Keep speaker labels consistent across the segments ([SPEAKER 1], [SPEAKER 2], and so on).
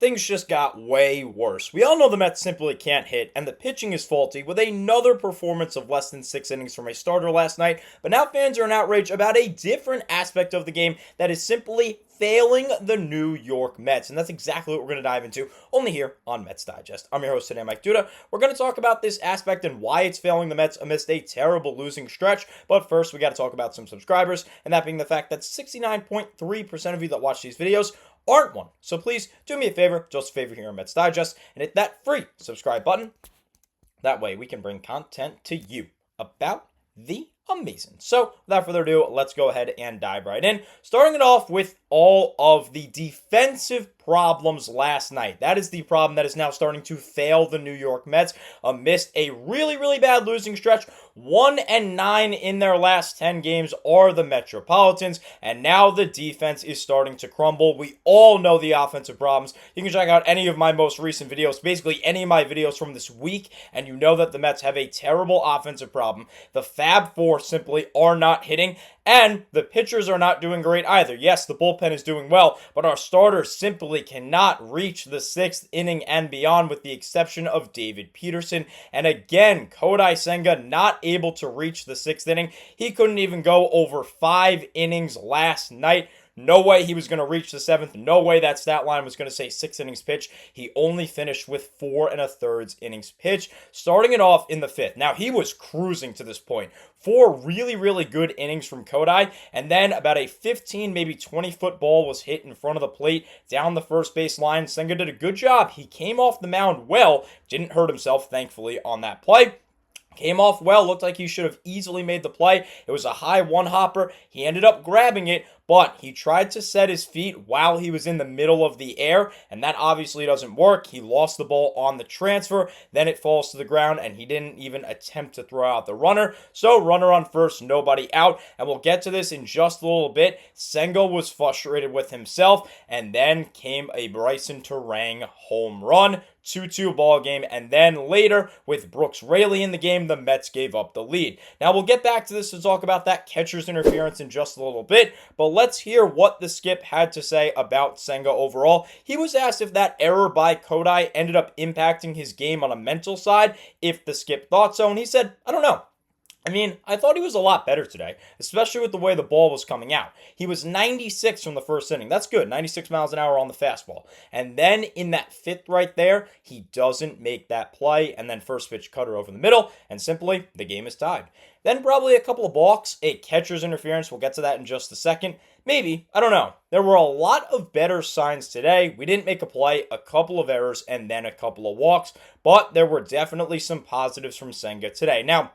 [SPEAKER 1] things just got way worse. We all know the Mets simply can't hit, and the pitching is faulty with another performance of less than 6 innings from a starter last night. But now fans are in outrage about a different aspect of the game that is simply failing the New York Mets. And that's exactly what we're going to dive into only here on Mets Digest. I'm your host today, Mike Duda. We're going to talk about this aspect and why it's failing the Mets amidst a terrible losing stretch. But first, we got to talk about some subscribers, and that being the fact that 69.3% of you that watch these videos aren't one. So please do me a favor, just a favor here on Mets Digest, and hit that free subscribe button. That way we can bring content to you about the amazing. So without further ado, let's go ahead and dive right in. Starting it off with all of the defensive problems last night. That is the problem that is now starting to fail the New York Mets amidst a really bad losing stretch. 1-9 in their last 10 games are the Metropolitans, and now the defense is starting to crumble. We all know the offensive problems. You can check out any of my most recent videos, basically any of my videos from this week, and you know that the Mets have a terrible offensive problem. The Fab Four simply are not hitting, and the pitchers are not doing great either. Yes, the bullpen is doing well, but our starters simply cannot reach the 6th inning and beyond, with the exception of David Peterson. And again, Kodai Senga not able to reach the 6th inning. He couldn't even go over 5 innings last night. No way he was going to reach the 7th. No way that stat line was going to say 6 innings pitched. He only finished with 4 1/3 innings pitched, starting it off in the 5th. Now, he was cruising to this point. 4 really good innings from Kodai, and then about a 15, maybe 20-foot ball was hit in front of the plate down the first base line. Senga did a good job. He came off the mound well, didn't hurt himself, thankfully, on that play. Came off well, looked like he should have easily made the play. It was a high one-hopper. He ended up grabbing it, but he tried to set his feet while he was in the middle of the air, and that obviously doesn't work. He lost the ball on the transfer, then it falls to the ground, and he didn't even attempt to throw out the runner. So runner on first, nobody out, and we'll get to this in just a little bit. Senga was frustrated with himself, and then came a Bryson Terang home run. 2-2 ball game, and then later, with Brooks Raley in the game, the Mets gave up the lead. Now, we'll get back to this to talk about that catcher's interference in just a little bit, but let's hear what the skip had to say about Senga overall. He was asked if that error by Kodai ended up impacting his game on a mental side, if the skip thought so, and he said, I don't know. I mean, I thought he was a lot better today, especially with the way the ball was coming out. He was 96 from the first inning. That's good. 96 miles an hour on the fastball. And then in that 5th right there, he doesn't make that play, and then first pitch cutter over the middle, and simply the game is tied. Then probably a couple of balks, a catcher's interference. We'll get to that in just a second. Maybe. I don't know. There were a lot of better signs today. We didn't make a play, a couple of errors, and then a couple of walks, but there were definitely some positives from Senga today. Now,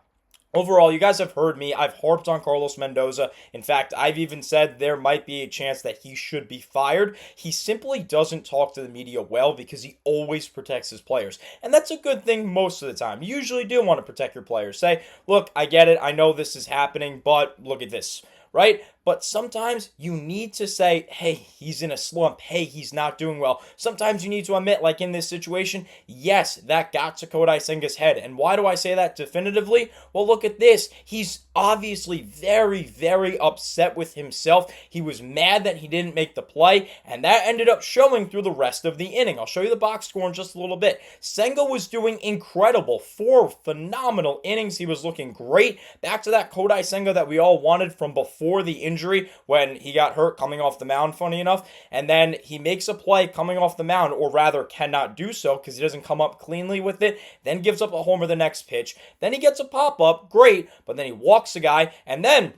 [SPEAKER 1] overall, you guys have heard me. I've harped on Carlos Mendoza. In fact, I've even said there might be a chance that he should be fired. He simply doesn't talk to the media well because he always protects his players. And that's a good thing most of the time. You usually do want to protect your players. Say, look, I get it. I know this is happening, but look at this, right? But sometimes you need to say, hey, he's in a slump. Hey, he's not doing well. Sometimes you need to admit, like in this situation, yes, that got to Kodai Senga's head. And why do I say that definitively? Well, look at this. He's obviously very upset with himself. He was mad that he didn't make the play, and that ended up showing through the rest of the inning. I'll show you the box score in just a little bit. Senga was doing incredible. 4 phenomenal innings. He was looking great. Back to that Kodai Senga that we all wanted from before the injury when he got hurt coming off the mound, funny enough. And then he makes a play coming off the mound, or rather cannot do so because he doesn't come up cleanly with it, then gives up a homer the next pitch. Then he gets a pop-up, great, but then he walks the guy, and then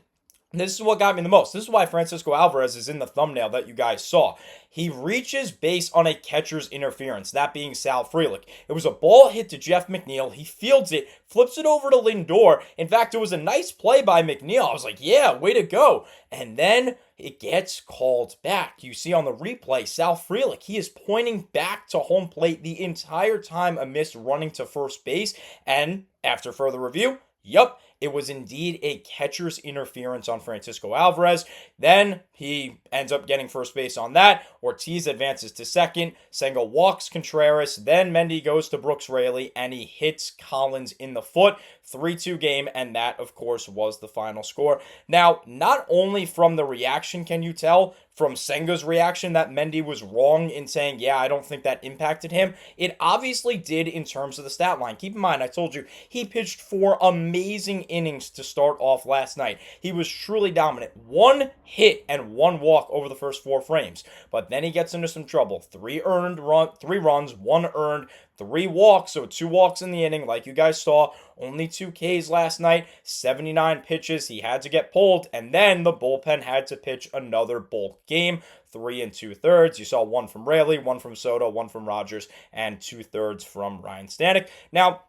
[SPEAKER 1] this is what got me the most. This is why Francisco Alvarez is in the thumbnail that you guys saw. He reaches base on a catcher's interference, that being Sal Frelick. It was a ball hit to Jeff McNeil. He fields it, flips it over to Lindor. In fact, it was a nice play by McNeil. I was like, yeah, way to go. And then it gets called back. You see on the replay, Sal Frelick, he is pointing back to home plate the entire time amidst running to first base. And after further review, yup, it was indeed a catcher's interference on Francisco Alvarez. Then he ends up getting first base on that. Ortiz advances to second. Senga walks Contreras. Then Mendy goes to Brooks Raley and he hits Collins in the foot. 3-2 game, and that, of course, was the final score. Now, not only from the reaction can you tell from Senga's reaction that Mendy was wrong in saying, yeah, I don't think that impacted him. It obviously did in terms of the stat line. Keep in mind, I told you, he pitched 4 amazing innings to start off last night. He was truly dominant. 1 hit and 1 walk over the first 4 frames. But then he gets into some trouble. 3 runs, 1 earned, 3 walks, so 2 walks in the inning, like you guys saw. Only 2 Ks last night, 79 pitches. He had to get pulled, and then the bullpen had to pitch another bulk game. 3 2/3. You saw 1 from Raley, 1 from Soto, 1 from Rogers, and 2/3 from Ryan Stanek. Now,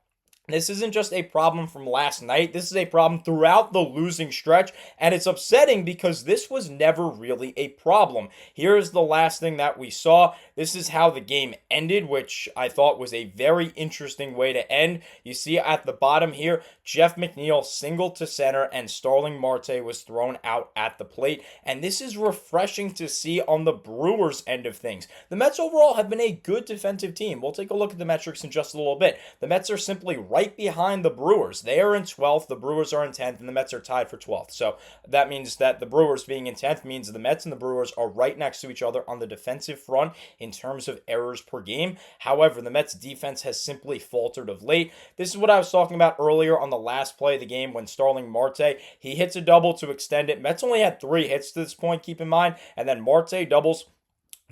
[SPEAKER 1] this isn't just a problem from last night. This is a problem throughout the losing stretch, and it's upsetting because this was never really a problem. Here's the last thing that we saw. This is how the game ended, which I thought was a very interesting way to end. You see at the bottom here, Jeff McNeil singled to center, and Starling Marte was thrown out at the plate, and this is refreshing to see on the Brewers' end of things. The Mets overall have been a good defensive team. We'll take a look at the metrics in just a little bit. The Mets are simply right behind the Brewers. They are in 12th, the Brewers are in 10th, and the Mets are tied for 12th. So that means that the Brewers being in 10th means the Mets and the Brewers are right next to each other on the defensive front in terms of errors per game. However, the Mets defense has simply faltered of late. This is what I was talking about earlier on the last play of the game when Starling Marte, he hits a double to extend it. Mets only had 3 hits to this point, keep in mind, and then Marte doubles.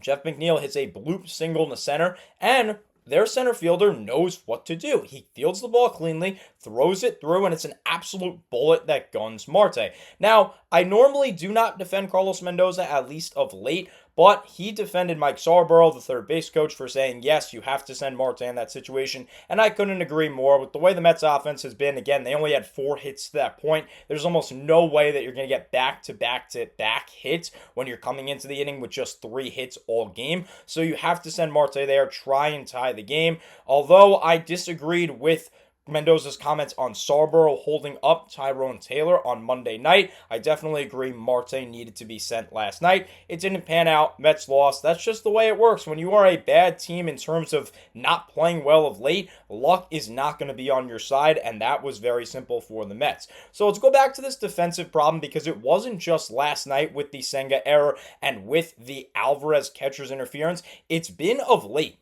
[SPEAKER 1] Jeff McNeil hits a bloop single in the center, and their center fielder knows what to do. He fields the ball cleanly, throws it through, and it's an absolute bullet that guns Marte. Now, I normally do not defend Carlos Mendoza, at least of late, but he defended Mike Sarborough, the third base coach, for saying, yes, you have to send Marte in that situation, and I couldn't agree more. With the way the Mets offense has been, again, they only had 4 hits to that point. There's almost no way that you're going to get back-to-back-to-back hits when you're coming into the inning with just 3 hits all game. So you have to send Marte there, try and tie the game. Although I disagreed with Mendoza's comments on Sarborough holding up Tyrone Taylor on Monday night, I definitely agree Marte needed to be sent last night. It didn't pan out. Mets lost. That's just the way it works. When you are a bad team in terms of not playing well of late, luck is not going to be on your side, and that was very simple for the Mets. So let's go back to this defensive problem, because it wasn't just last night with the Senga error and with the Alvarez catcher's interference. It's been of late.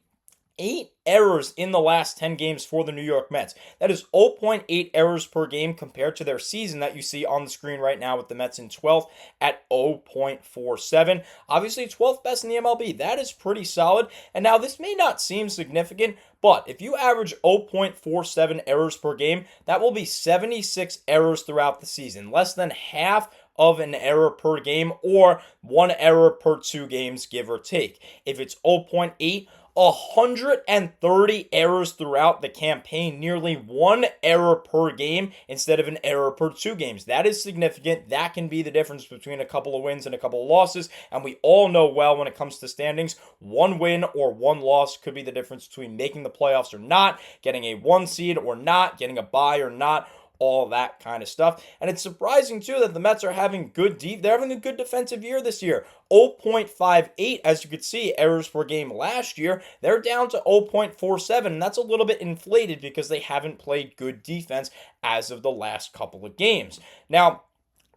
[SPEAKER 1] 8 errors in the last 10 games for the New York Mets. That is 0.8 errors per game compared to their season that you see on the screen right now with the Mets in 12th at 0.47. Obviously, 12th best in the MLB. That is pretty solid. And now this may not seem significant, but if you average 0.47 errors per game, that will be 76 errors throughout the season. Less than half of an error per game, or 1 error per 2 games, give or take. If it's 0.8, 130 errors throughout the campaign, nearly 1 error per game instead of an error per 2 games. That is significant. That can be the difference between a couple of wins and a couple of losses, and we all know well when it comes to standings, 1 win or 1 loss could be the difference between making the playoffs or not, getting a 1 seed or not, getting a bye or not, all that kind of stuff. And it's surprising too that the Mets are having they're having a good defensive year this year. 0.58, as you could see, errors per game last year. They're down to 0.47, and that's a little bit inflated because they haven't played good defense as of the last couple of games. Now,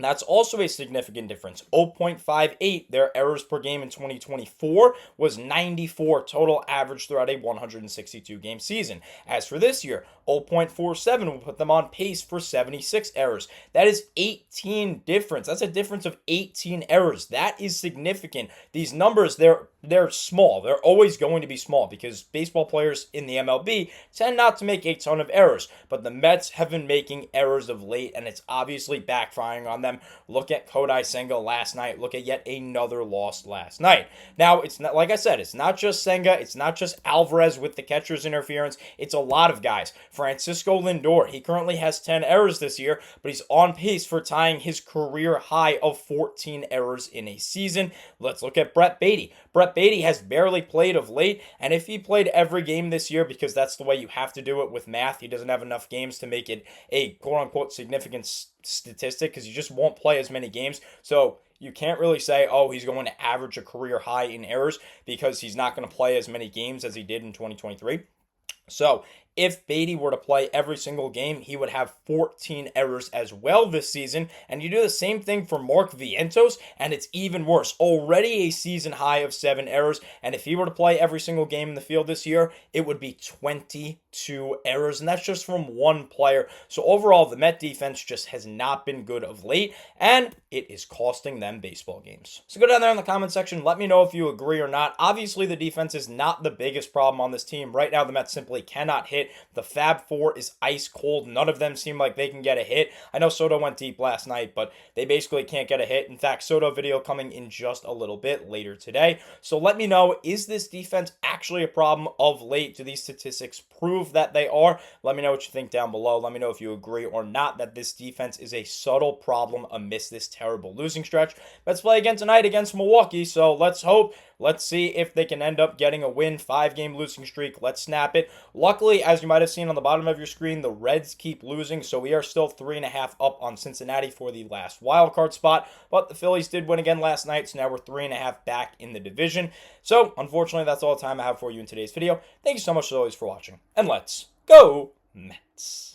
[SPEAKER 1] that's also a significant difference. 0.58, their errors per game in 2024 was 94 total average throughout a 162-game season. As for this year, 0.47 will put them on pace for 76 errors. That is 18 difference. That's a difference of 18 errors. That is significant. These numbers, they're small. They're always going to be small because baseball players in the MLB tend not to make a ton of errors. But the Mets have been making errors of late, and it's obviously backfiring on them. them. Look at Kodai Senga last night. Look at yet another loss last night. Now, it's not, like I said, it's not just Senga. It's not just Alvarez with the catcher's interference. It's a lot of guys. Francisco Lindor, he currently has 10 errors this year, but he's on pace for tying his career high of 14 errors in a season. Let's look at Brett Baty. Brett Baty has barely played of late, and if he played every game this year, because that's the way you have to do it with math, he doesn't have enough games to make it a quote-unquote significant statistic, because you just won't play as many games. So you can't really say, oh, he's going to average a career high in errors, because he's not going to play as many games as he did in 2023. So if Baty were to play every single game, he would have 14 errors as well this season. And you do the same thing for Mark Vientos, and it's even worse. Already a season high of 7 errors. And if he were to play every single game in the field this year, it would be 22 errors. And that's just from one player. So overall, the Met defense just has not been good of late, and it is costing them baseball games. So go down there in the comment section. Let me know if you agree or not. Obviously, the defense is not the biggest problem on this team. Right now, the Mets simply cannot hit. The Fab Four is ice cold. None of them seem like they can get a hit. I know Soto went deep last night, but they basically can't get a hit. In fact, Soto video coming in just a little bit later today. So let me know, is this defense actually a problem of late? Do these statistics prove that they are? Let me know what you think down below. Let me know if you agree or not that this defense is a subtle problem amidst this terrible losing stretch. Let's play again tonight against Milwaukee, so let's hope. Let's see if they can end up getting a win. 5-game losing streak. Let's snap it. Luckily, as you might have seen on the bottom of your screen, the Reds keep losing, so we are still 3.5 up on Cincinnati for the last wildcard spot. But the Phillies did win again last night, so now we're 3.5 back in the division. So, unfortunately, that's all the time I have for you in today's video. Thank you so much, as always, for watching, and let's go Mets.